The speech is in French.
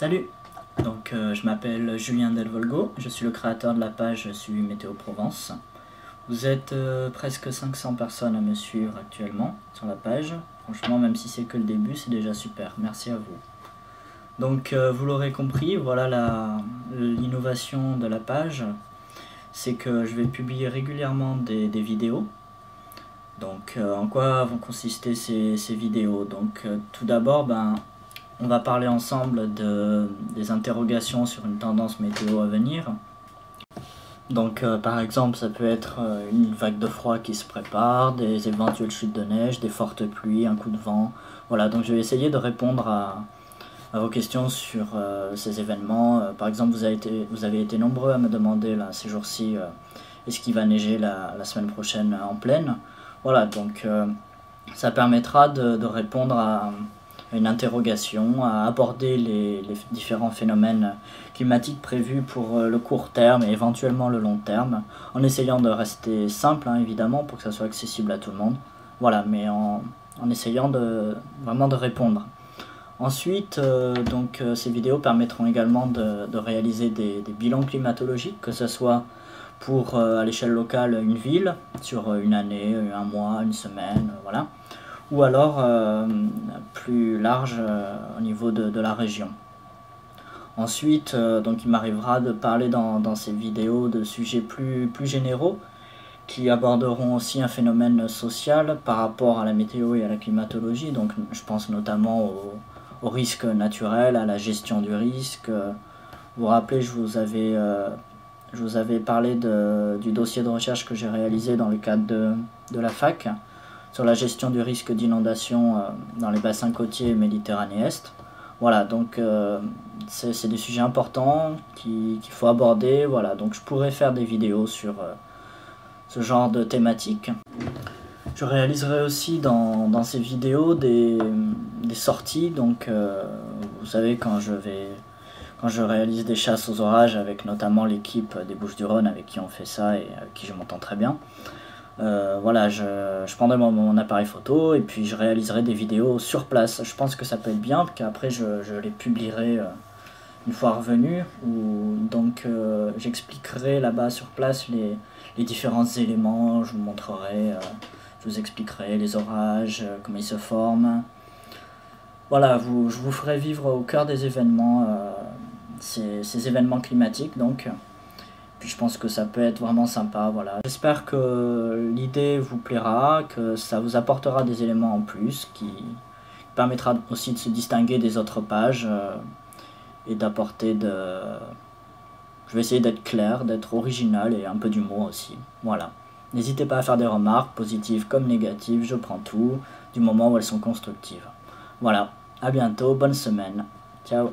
Salut! Je m'appelle Julien Delvolgo, je suis le créateur de la page Suivi Météo Provence. Vous êtes presque 500 personnes à me suivre actuellement sur la page. Franchement, même si c'est que le début, c'est déjà super. Merci à vous. Vous l'aurez compris, voilà l'innovation de la page. C'est que je vais publier régulièrement des vidéos. En quoi vont consister ces vidéos? Tout d'abord, on va parler ensemble des interrogations sur une tendance météo à venir. Par exemple, ça peut être une vague de froid qui se prépare, des éventuelles chutes de neige, des fortes pluies, un coup de vent. Voilà, donc je vais essayer de répondre à vos questions sur ces événements. Par exemple, vous avez été nombreux à me demander là, ces jours-ci est-ce qu'il va neiger la semaine prochaine en pleine. Voilà, ça permettra de répondre à une interrogation, à aborder les différents phénomènes climatiques prévus pour le court terme et éventuellement le long terme, en essayant de rester simple, évidemment, pour que ça soit accessible à tout le monde. Voilà, mais en essayant vraiment de répondre. Ensuite, ces vidéos permettront également de réaliser des bilans climatologiques, que ce soit pour, à l'échelle locale, une ville, sur une année, un mois, une semaine, voilà, ou alors plus large au niveau de la région. Ensuite, il m'arrivera de parler dans ces vidéos de sujets plus généraux qui aborderont aussi un phénomène social par rapport à la météo et à la climatologie. Donc je pense notamment au risque naturel, à la gestion du risque. Vous vous rappelez, je vous avais parlé du dossier de recherche que j'ai réalisé dans le cadre de la fac sur la gestion du risque d'inondation dans les bassins côtiers Méditerranée-Est. Voilà, c'est des sujets importants qu'il faut aborder. Voilà, donc je pourrais faire des vidéos sur ce genre de thématique. Je réaliserai aussi dans ces vidéos des sorties. Vous savez, quand je réalise des chasses aux orages avec notamment l'équipe des Bouches-du-Rhône avec qui on fait ça et avec qui je m'entends très bien. Voilà, je prendrai mon appareil photo et puis je réaliserai des vidéos sur place. Je pense que ça peut être bien, qu'après je les publierai une fois revenu, j'expliquerai là-bas sur place les différents éléments, je vous montrerai, je vous expliquerai les orages, comment ils se forment. Voilà, je vous ferai vivre au cœur des événements, ces événements climatiques Puis je pense que ça peut être vraiment sympa, voilà. J'espère que l'idée vous plaira, que ça vous apportera des éléments en plus, qui permettra aussi de se distinguer des autres pages et d'apporter Je vais essayer d'être clair, d'être original et un peu d'humour aussi, voilà. N'hésitez pas à faire des remarques, positives comme négatives, je prends tout, du moment où elles sont constructives. Voilà, à bientôt, bonne semaine, ciao.